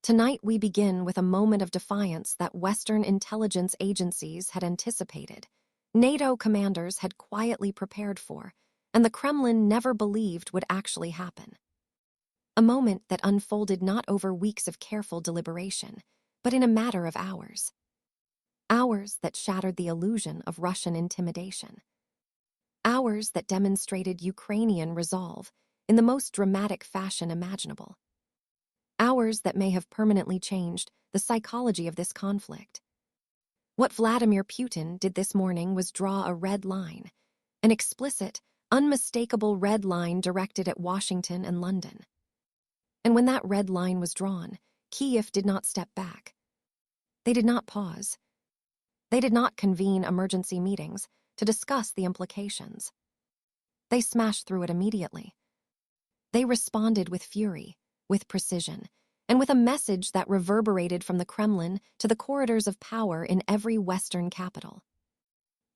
Tonight we begin with a moment of defiance that Western intelligence agencies had anticipated, NATO commanders had quietly prepared for, and the Kremlin never believed would actually happen. A moment that unfolded not over weeks of careful deliberation, but in a matter of hours. Hours that shattered the illusion of Russian intimidation. Hours that demonstrated Ukrainian resolve in the most dramatic fashion imaginable. Hours that may have permanently changed the psychology of this conflict. What Vladimir Putin did this morning was draw a red line, an explicit, unmistakable red line directed at Washington and London. And when that red line was drawn, Kyiv did not step back. They did not pause. They did not convene emergency meetings to discuss the implications. They smashed through it immediately. They responded with fury, with precision, and with a message that reverberated from the Kremlin to the corridors of power in every Western capital.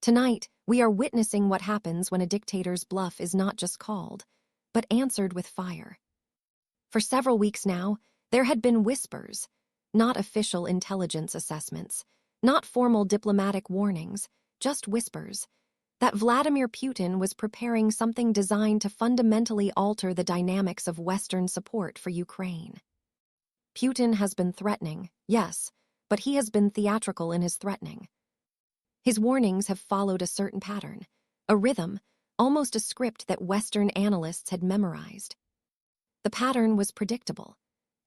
Tonight, we are witnessing what happens when a dictator's bluff is not just called, but answered with fire. For several weeks now, there had been whispers, not official intelligence assessments, not formal diplomatic warnings, just whispers, that Vladimir Putin was preparing something designed to fundamentally alter the dynamics of Western support for Ukraine. Putin has been threatening, yes, but he has been theatrical in his threatening. His warnings have followed a certain pattern, a rhythm, almost a script that Western analysts had memorized. The pattern was predictable.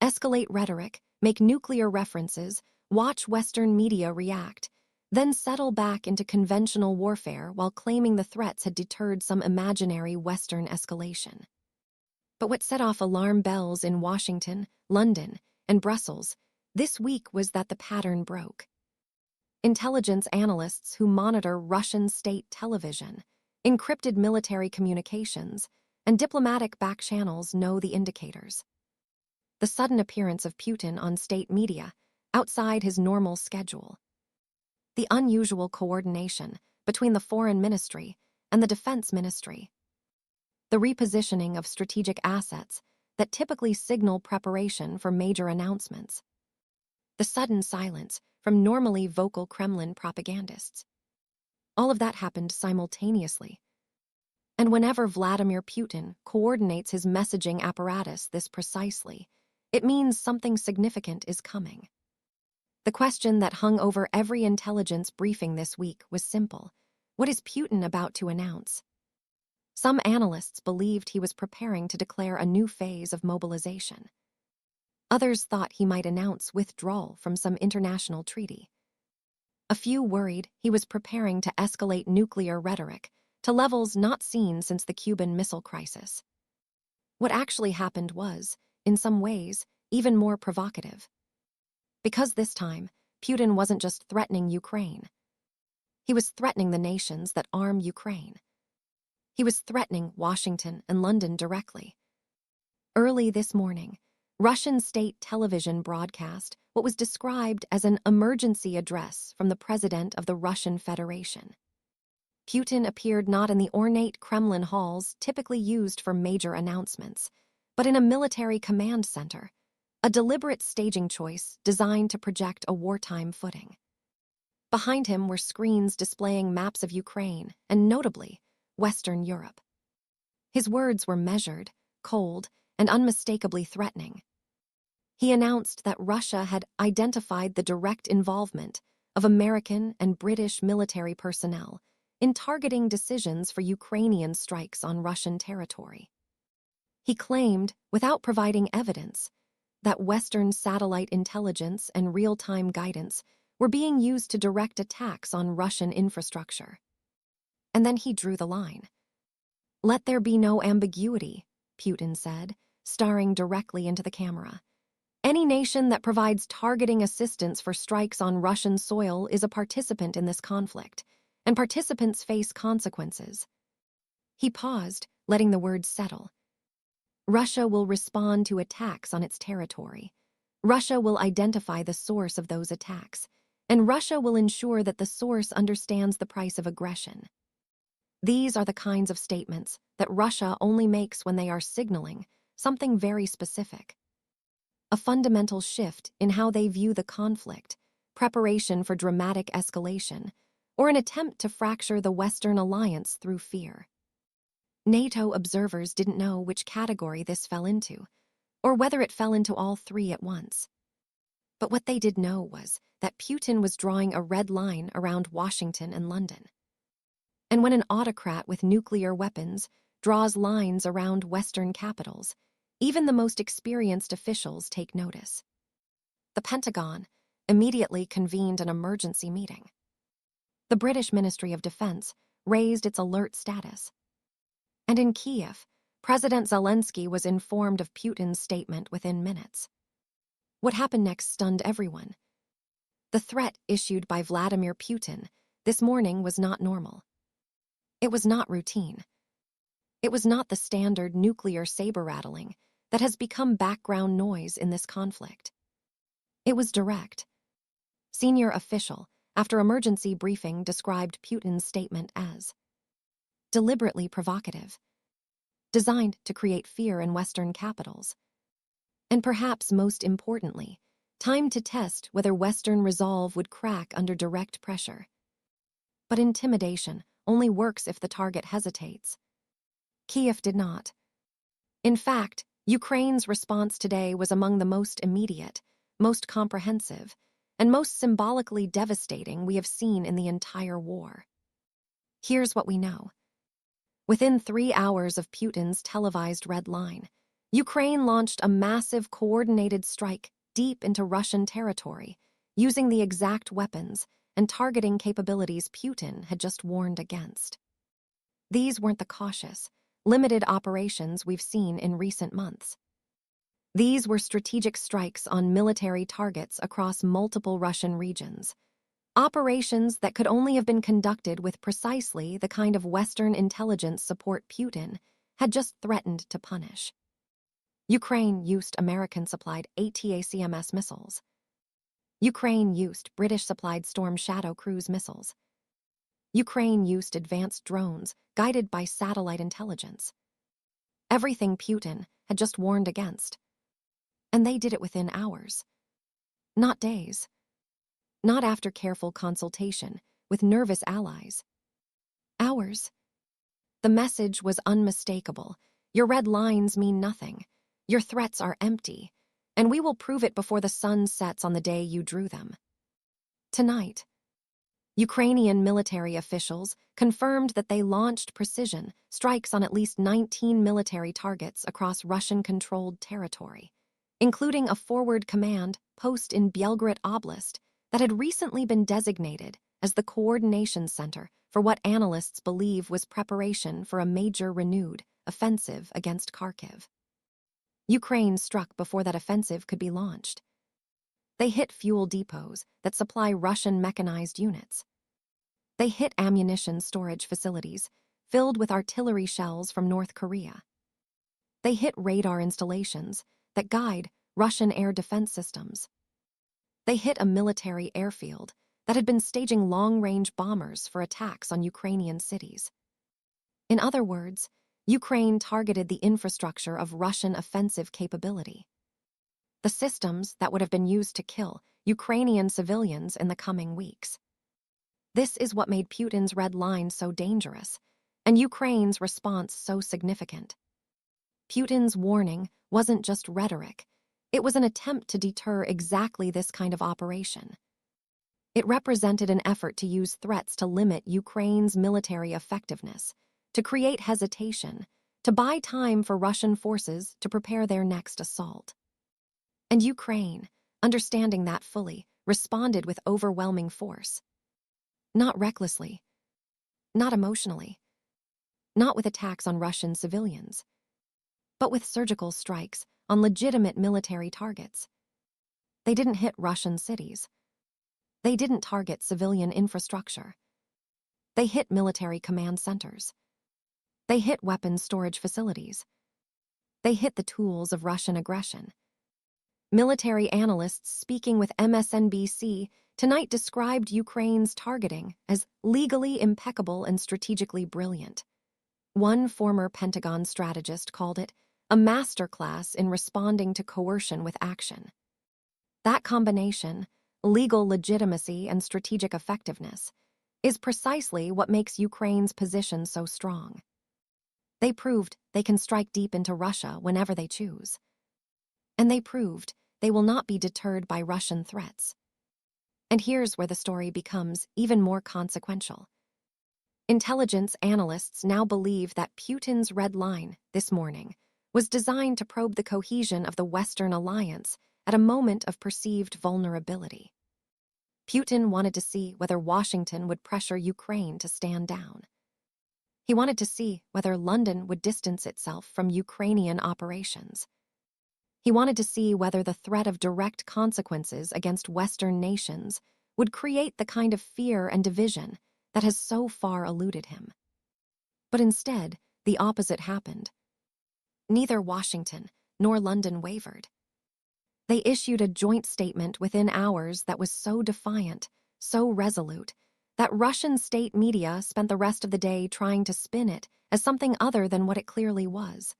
Escalate rhetoric, make nuclear references, watch Western media react, then settle back into conventional warfare while claiming the threats had deterred some imaginary Western escalation. But what set off alarm bells in Washington, London, and Brussels this week was that the pattern broke. Intelligence analysts who monitor Russian state television, encrypted military communications, and diplomatic back channels know the indicators. The sudden appearance of Putin on state media, outside his normal schedule. The unusual coordination between the Foreign Ministry and the Defense Ministry. The repositioning of strategic assets that typically signal preparation for major announcements. The sudden silence from normally vocal Kremlin propagandists. All of that happened simultaneously. And whenever Vladimir Putin coordinates his messaging apparatus this precisely, it means something significant is coming. The question that hung over every intelligence briefing this week was simple. What is Putin about to announce? Some analysts believed he was preparing to declare a new phase of mobilization. Others thought he might announce withdrawal from some international treaty. A few worried he was preparing to escalate nuclear rhetoric to levels not seen since the Cuban Missile Crisis. What actually happened was, in some ways, even more provocative. Because this time, Putin wasn't just threatening Ukraine. He was threatening the nations that arm Ukraine. He was threatening Washington and London directly. Early this morning, Russian state television broadcast what was described as an emergency address from the President of the Russian Federation. Putin appeared not in the ornate Kremlin halls typically used for major announcements, but in a military command center, a deliberate staging choice designed to project a wartime footing. Behind him were screens displaying maps of Ukraine and, notably, Western Europe. His words were measured, cold, and unmistakably threatening. He announced that Russia had identified the direct involvement of American and British military personnel in targeting decisions for Ukrainian strikes on Russian territory. He claimed, without providing evidence, that Western satellite intelligence and real-time guidance were being used to direct attacks on Russian infrastructure. And then he drew the line. "Let there be no ambiguity," Putin said, staring directly into the camera. "Any nation that provides targeting assistance for strikes on Russian soil is a participant in this conflict, and participants face consequences." He paused, letting the words settle. Russia will respond to attacks on its territory. Russia will identify the source of those attacks, and Russia will ensure that the source understands the price of aggression. These are the kinds of statements that Russia only makes when they are signaling something very specific. a fundamental shift in how they view the conflict, preparation for dramatic escalation, or an attempt to fracture the Western alliance through fear. NATO observers didn't know which category this fell into, or whether it fell into all three at once. But what they did know was that Putin was drawing a red line around Washington and London. And when an autocrat with nuclear weapons draws lines around Western capitals, even the most experienced officials take notice. The Pentagon immediately convened an emergency meeting. The British Ministry of Defense raised its alert status. And in Kyiv, President Zelenskyy was informed of Putin's statement within minutes. What happened next stunned everyone. The threat issued by Vladimir Putin this morning was not normal. It was not routine. It was not the standard nuclear saber-rattling that has become background noise in this conflict. It was direct. Senior official, after emergency briefing, described Putin's statement as deliberately provocative, designed to create fear in Western capitals, and perhaps most importantly, timed to test whether Western resolve would crack under direct pressure. But intimidation only works if the target hesitates. Kyiv did not. In fact, Ukraine's response today was among the most immediate, most comprehensive, and most symbolically devastating we have seen in the entire war. Here's what we know. Within 3 hours of Putin's televised red line, Ukraine launched a massive coordinated strike deep into Russian territory, using the exact weapons and targeting capabilities Putin had just warned against. These weren't the cautious, limited operations we've seen in recent months. These were strategic strikes on military targets across multiple Russian regions, operations that could only have been conducted with precisely the kind of Western intelligence support Putin had just threatened to punish. Ukraine used American-supplied ATACMS missiles. Ukraine used British-supplied Storm Shadow cruise missiles. Ukraine used advanced drones guided by satellite intelligence. Everything Putin had just warned against. And they did it within hours. Not days. Not after careful consultation with nervous allies. Hours. The message was unmistakable. Your red lines mean nothing. Your threats are empty, and we will prove it before the sun sets on the day you drew them. Tonight, Ukrainian military officials confirmed that they launched precision strikes on at least 19 military targets across Russian-controlled territory, including a forward command post in Belgorod Oblast that had recently been designated as the coordination center for what analysts believe was preparation for a major renewed offensive against Kharkiv. Ukraine struck before that offensive could be launched. They hit fuel depots that supply Russian mechanized units. They hit ammunition storage facilities filled with artillery shells from North Korea. They hit radar installations that guide Russian air defense systems. They hit a military airfield that had been staging long-range bombers for attacks on Ukrainian cities. In other words, Ukraine targeted the infrastructure of Russian offensive capability. The systems that would have been used to kill Ukrainian civilians in the coming weeks. This is what made Putin's red line so dangerous, and Ukraine's response so significant. Putin's warning wasn't just rhetoric. It was an attempt to deter exactly this kind of operation. It represented an effort to use threats to limit Ukraine's military effectiveness, to create hesitation, to buy time for Russian forces to prepare their next assault. And Ukraine, understanding that fully, responded with overwhelming force. Not recklessly, not emotionally, not with attacks on Russian civilians, but with surgical strikes on legitimate military targets. They didn't hit Russian cities. They didn't target civilian infrastructure. They hit military command centers. They hit weapons storage facilities. They hit the tools of Russian aggression. Military analysts speaking with MSNBC tonight described Ukraine's targeting as legally impeccable and strategically brilliant. One former Pentagon strategist called it a masterclass in responding to coercion with action. That combination, legal legitimacy and strategic effectiveness, is precisely what makes Ukraine's position so strong. They proved they can strike deep into Russia whenever they choose. And they proved they will not be deterred by Russian threats. And here's where the story becomes even more consequential. Intelligence analysts now believe that Putin's red line this morning was designed to probe the cohesion of the Western alliance at a moment of perceived vulnerability. Putin wanted to see whether Washington would pressure Ukraine to stand down. He wanted to see whether London would distance itself from Ukrainian operations. He wanted to see whether the threat of direct consequences against Western nations would create the kind of fear and division that has so far eluded him. But instead, the opposite happened. Neither Washington nor London wavered. They issued a joint statement within hours that was so defiant, so resolute, that Russian state media spent the rest of the day trying to spin it as something other than what it clearly was: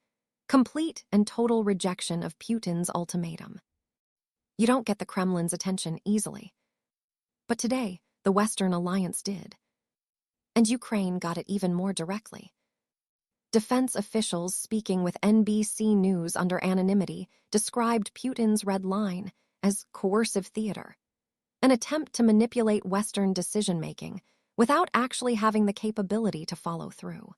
complete and total rejection of Putin's ultimatum. You don't get the Kremlin's attention easily. But today, the Western alliance did. And Ukraine got it even more directly. Defense officials speaking with NBC News under anonymity described Putin's red line as coercive theater, an attempt to manipulate Western decision-making without actually having the capability to follow through.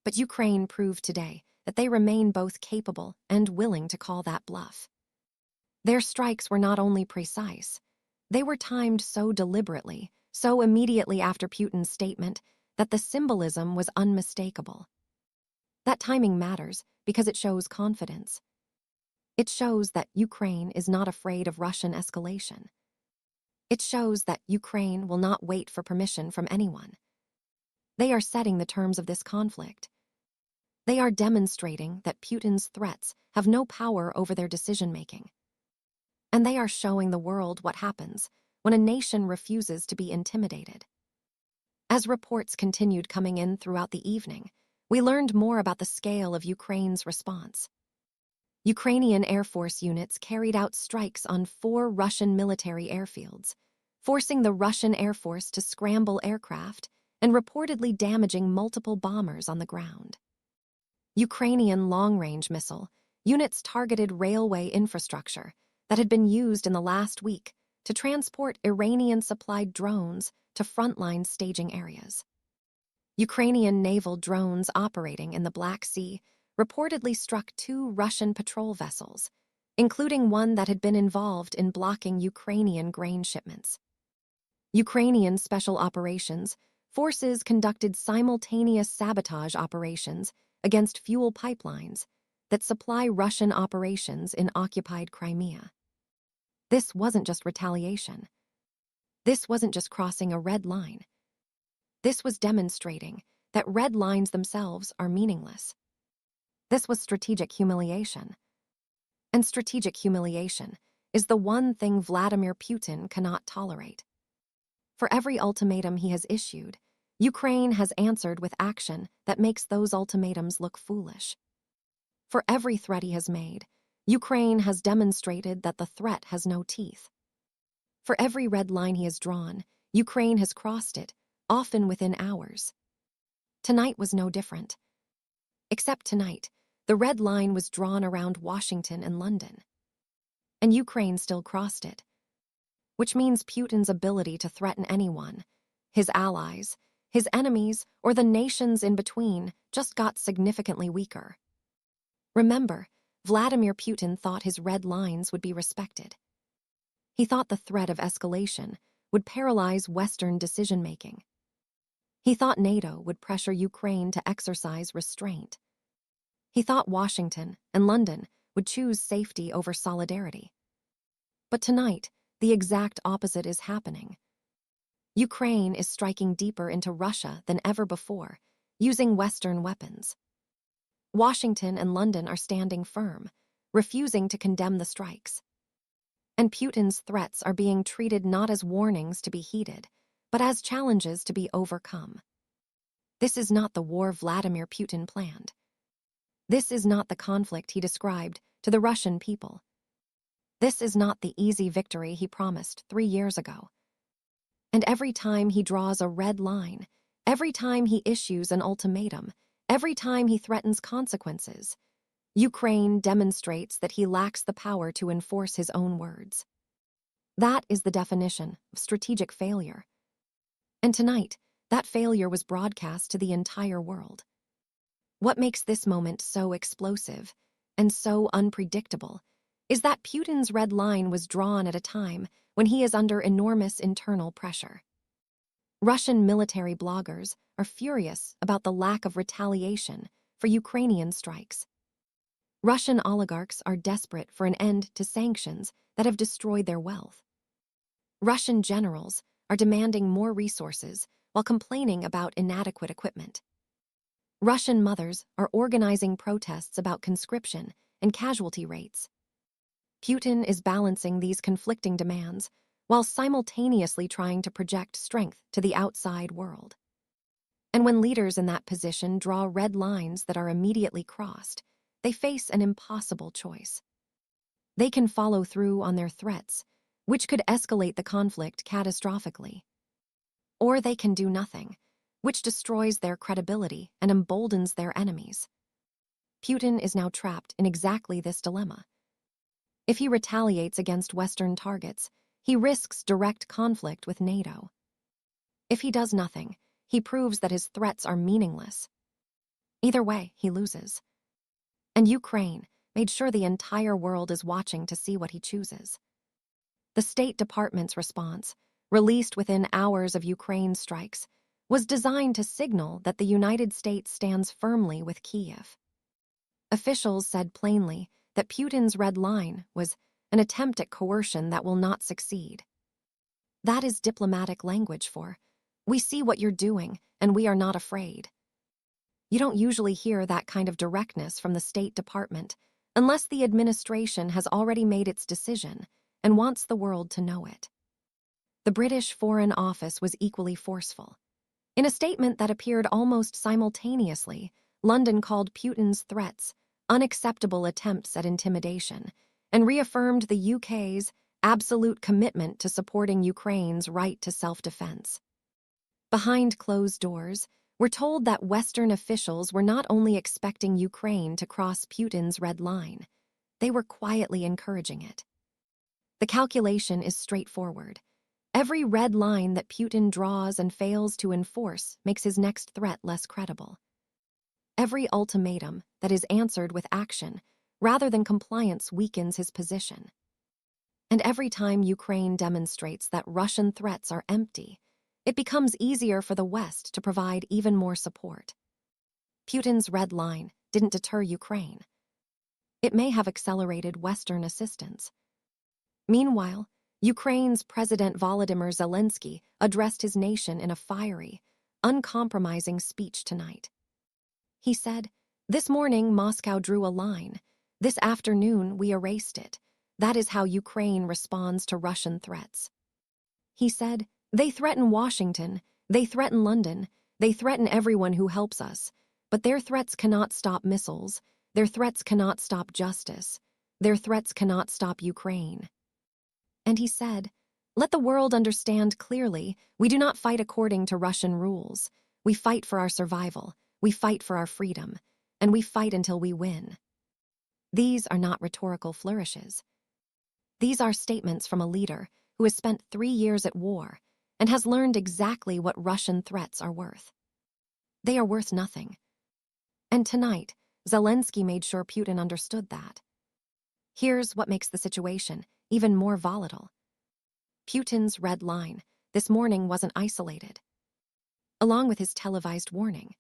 But Ukraine proved today that they remain both capable and willing to call that bluff. Their strikes were not only precise, they were timed so deliberately, so immediately after Putin's statement, that the symbolism was unmistakable. That timing matters because it shows confidence. It shows that Ukraine is not afraid of Russian escalation. It shows that Ukraine will not wait for permission from anyone. They are setting the terms of this conflict. They are demonstrating that Putin's threats have no power over their decision-making. And they are showing the world what happens when a nation refuses to be intimidated. As reports continued coming in throughout the evening, we learned more about the scale of Ukraine's response. Ukrainian Air Force units carried out strikes on 4 Russian military airfields, forcing the Russian Air Force to scramble aircraft and reportedly damaging multiple bombers on the ground. Ukrainian long-range missile units targeted railway infrastructure that had been used in the last week to transport Iranian-supplied drones to frontline staging areas. Ukrainian naval drones operating in the Black Sea reportedly struck 2 Russian patrol vessels, including one that had been involved in blocking Ukrainian grain shipments. Ukrainian special operations forces conducted simultaneous sabotage operations against fuel pipelines that supply Russian operations in occupied Crimea. This wasn't just retaliation. This wasn't just crossing a red line. This was demonstrating that red lines themselves are meaningless. This was strategic humiliation. And strategic humiliation is the one thing Vladimir Putin cannot tolerate. For every ultimatum he has issued, Ukraine has answered with action that makes those ultimatums look foolish. For every threat he has made, Ukraine has demonstrated that the threat has no teeth. For every red line he has drawn, Ukraine has crossed it, often within hours. Tonight was no different. Except tonight, the red line was drawn around Washington and London. And Ukraine still crossed it. Which means Putin's ability to threaten anyone, his allies, his enemies, or the nations in between, just got significantly weaker. Remember, Vladimir Putin thought his red lines would be respected. He thought the threat of escalation would paralyze Western decision-making. He thought NATO would pressure Ukraine to exercise restraint. He thought Washington and London would choose safety over solidarity. But tonight, the exact opposite is happening. Ukraine is striking deeper into Russia than ever before, using Western weapons. Washington and London are standing firm, refusing to condemn the strikes. And Putin's threats are being treated not as warnings to be heeded, but as challenges to be overcome. This is not the war Vladimir Putin planned. This is not the conflict he described to the Russian people. This is not the easy victory he promised 3 years ago. And every time he draws a red line, every time he issues an ultimatum, every time he threatens consequences, Ukraine demonstrates that he lacks the power to enforce his own words. That is the definition of strategic failure. And tonight, that failure was broadcast to the entire world. What makes this moment so explosive and so unpredictable is that Putin's red line was drawn at a time when he is under enormous internal pressure. Russian military bloggers are furious about the lack of retaliation for Ukrainian strikes. Russian oligarchs are desperate for an end to sanctions that have destroyed their wealth. Russian generals are demanding more resources while complaining about inadequate equipment. Russian mothers are organizing protests about conscription and casualty rates. Putin is balancing these conflicting demands while simultaneously trying to project strength to the outside world. And when leaders in that position draw red lines that are immediately crossed, they face an impossible choice. They can follow through on their threats, which could escalate the conflict catastrophically. Or they can do nothing, which destroys their credibility and emboldens their enemies. Putin is now trapped in exactly this dilemma. If he retaliates against Western targets, he risks direct conflict with NATO. If he does nothing, he proves that his threats are meaningless. Either way, he loses. And Ukraine made sure the entire world is watching to see what he chooses. The State Department's response, released within hours of Ukraine's strikes, was designed to signal that the United States stands firmly with Kyiv. Officials said plainly that Putin's red line was an attempt at coercion that will not succeed. That is diplomatic language for, "We see what you're doing, and we are not afraid." You don't usually hear that kind of directness from the State Department unless the administration has already made its decision and wants the world to know it. The British Foreign Office was equally forceful. In a statement that appeared almost simultaneously, London called Putin's threats unacceptable attempts at intimidation and reaffirmed the UK's absolute commitment to supporting Ukraine's right to self-defense. Behind closed doors, we're told that Western officials were not only expecting Ukraine to cross Putin's red line, they were quietly encouraging it. The calculation is straightforward. Every red line that Putin draws and fails to enforce makes his next threat less credible. Every ultimatum that is answered with action rather than compliance weakens his position. And every time Ukraine demonstrates that Russian threats are empty, it becomes easier for the West to provide even more support. Putin's red line didn't deter Ukraine. It may have accelerated Western assistance. Meanwhile, Ukraine's President Volodymyr Zelenskyy addressed his nation in a fiery, uncompromising speech tonight. He said, "This morning Moscow drew a line. This afternoon we erased it. That is how Ukraine responds to Russian threats." He said, "They threaten Washington, they threaten London, they threaten everyone who helps us, but their threats cannot stop missiles, their threats cannot stop justice, their threats cannot stop Ukraine." And he said, "Let the world understand clearly, we do not fight according to Russian rules. We fight for our survival, we fight for our freedom, and we fight until we win." These are not rhetorical flourishes. These are statements from a leader who has spent 3 years at war and has learned exactly what Russian threats are worth. They are worth nothing. And tonight, Zelenskyy made sure Putin understood that. Here's what makes the situation even more volatile. Putin's red line this morning wasn't isolated. Along with his televised warning,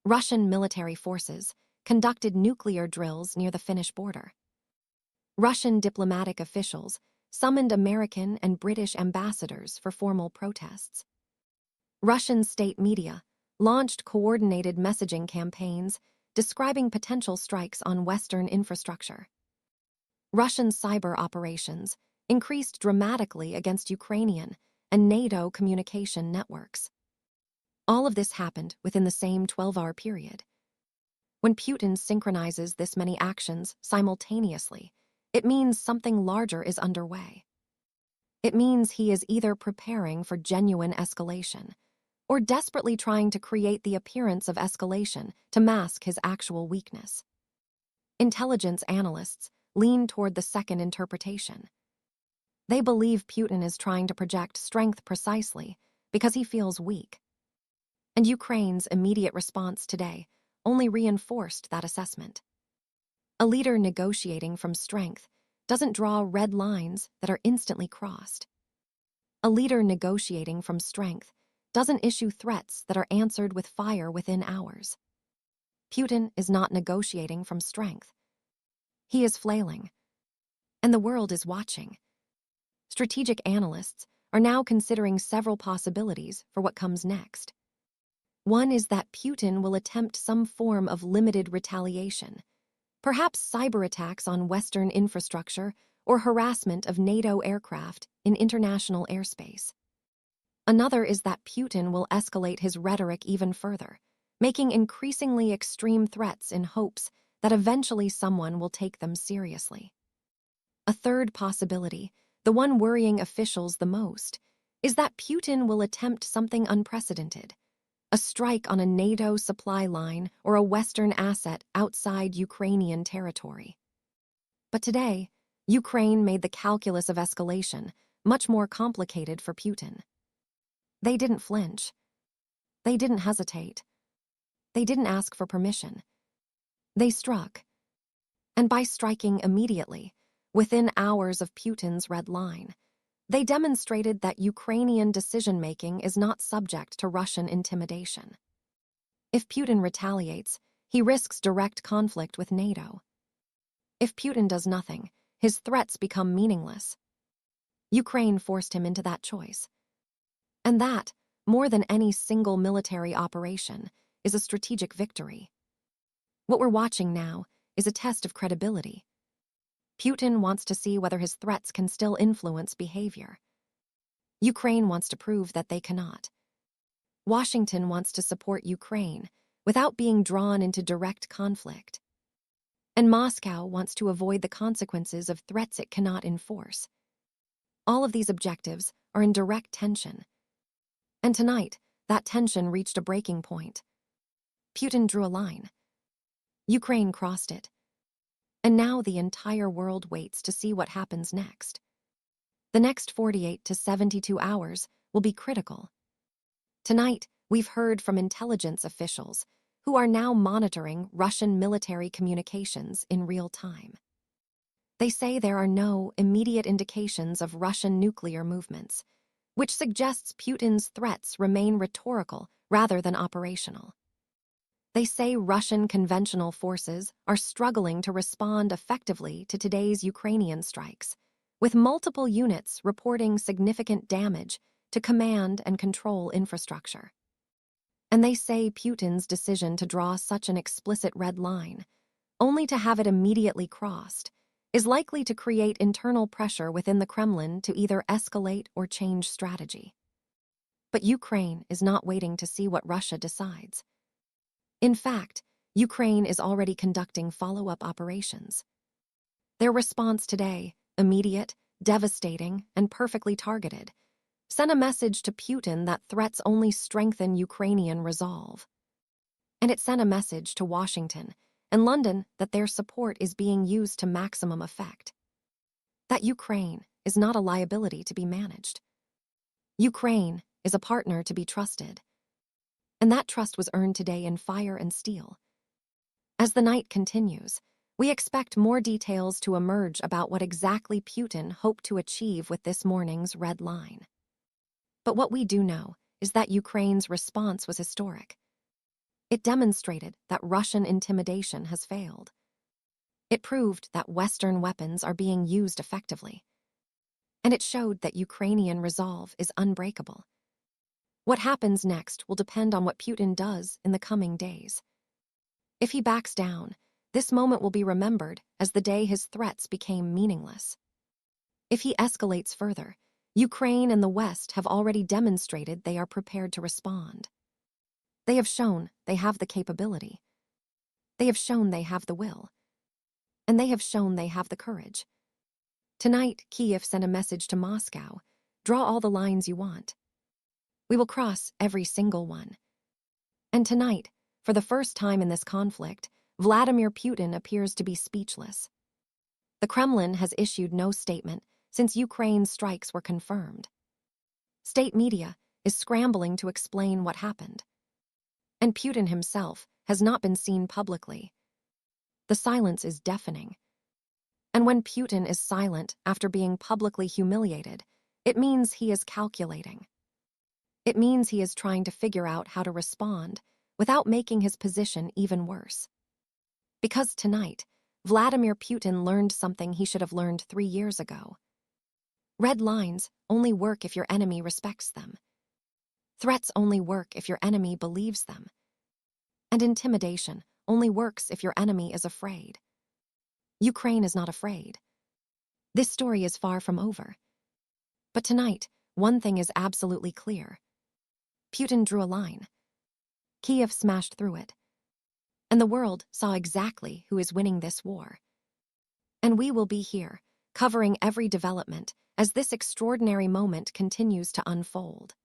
Russian military forces conducted nuclear drills near the Finnish border. Russian diplomatic officials summoned American and British ambassadors for formal protests. Russian state media launched coordinated messaging campaigns describing potential strikes on Western infrastructure. Russian cyber operations increased dramatically against Ukrainian and NATO communication networks. All of this happened within the same 12-hour period. When Putin synchronizes this many actions simultaneously, it means something larger is underway. It means he is either preparing for genuine escalation or desperately trying to create the appearance of escalation to mask his actual weakness. Intelligence analysts lean toward the second interpretation. They believe Putin is trying to project strength precisely because he feels weak. And Ukraine's immediate response today only reinforced that assessment. A leader negotiating from strength doesn't draw red lines that are instantly crossed. A leader negotiating from strength doesn't issue threats that are answered with fire within hours. Putin is not negotiating from strength. He is flailing. And the world is watching. Strategic analysts are now considering several possibilities for what comes next. One is that Putin will attempt some form of limited retaliation, perhaps cyber attacks on Western infrastructure or harassment of NATO aircraft in international airspace. Another is that Putin will escalate his rhetoric even further, making increasingly extreme threats in hopes that eventually someone will take them seriously. A third possibility, the one worrying officials the most, is that Putin will attempt something unprecedented, a strike on a NATO supply line or a Western asset outside Ukrainian territory. But today, Ukraine made the calculus of escalation much more complicated for Putin. They didn't flinch. They didn't hesitate. They didn't ask for permission. They struck. And by striking immediately, within hours of Putin's red line, they demonstrated that Ukrainian decision-making is not subject to Russian intimidation. If Putin retaliates, he risks direct conflict with NATO. If Putin does nothing, his threats become meaningless. Ukraine forced him into that choice. And that, more than any single military operation, is a strategic victory. What we're watching now is a test of credibility. Putin wants to see whether his threats can still influence behavior. Ukraine wants to prove that they cannot. Washington wants to support Ukraine without being drawn into direct conflict. And Moscow wants to avoid the consequences of threats it cannot enforce. All of these objectives are in direct tension. And tonight, that tension reached a breaking point. Putin drew a line. Ukraine crossed it. And now the entire world waits to see what happens next. The next 48 to 72 hours will be critical. Tonight, we've heard from intelligence officials who are now monitoring Russian military communications in real time. They say there are no immediate indications of Russian nuclear movements, which suggests Putin's threats remain rhetorical rather than operational. They say Russian conventional forces are struggling to respond effectively to today's Ukrainian strikes, with multiple units reporting significant damage to command and control infrastructure. And they say Putin's decision to draw such an explicit red line, only to have it immediately crossed, is likely to create internal pressure within the Kremlin to either escalate or change strategy. But Ukraine is not waiting to see what Russia decides. In fact, Ukraine is already conducting follow-up operations. Their response today, immediate, devastating, and perfectly targeted, sent a message to Putin that threats only strengthen Ukrainian resolve. And it sent a message to Washington and London that their support is being used to maximum effect. That Ukraine is not a liability to be managed. Ukraine is a partner to be trusted. And that trust was earned today in fire and steel. As the night continues, we expect more details to emerge about what exactly Putin hoped to achieve with this morning's red line. But what we do know is that Ukraine's response was historic. It demonstrated that Russian intimidation has failed. It proved that Western weapons are being used effectively. And it showed that Ukrainian resolve is unbreakable. What happens next will depend on what Putin does in the coming days. If he backs down, this moment will be remembered as the day his threats became meaningless. If he escalates further, Ukraine and the West have already demonstrated they are prepared to respond. They have shown they have the capability. They have shown they have the will. And they have shown they have the courage. Tonight, Kyiv sent a message to Moscow. Draw all the lines you want. We will cross every single one. And tonight, for the first time in this conflict, Vladimir Putin appears to be speechless. The Kremlin has issued no statement since Ukraine's strikes were confirmed. State media is scrambling to explain what happened. And Putin himself has not been seen publicly. The silence is deafening. And when Putin is silent after being publicly humiliated, it means he is calculating. It means he is trying to figure out how to respond without making his position even worse. Because tonight, Vladimir Putin learned something he should have learned 3 years ago. Red lines only work if your enemy respects them. Threats only work if your enemy believes them. And intimidation only works if your enemy is afraid. Ukraine is not afraid. This story is far from over. But tonight, one thing is absolutely clear. Putin drew a line. Kyiv smashed through it. And the world saw exactly who is winning this war. And we will be here, covering every development as this extraordinary moment continues to unfold.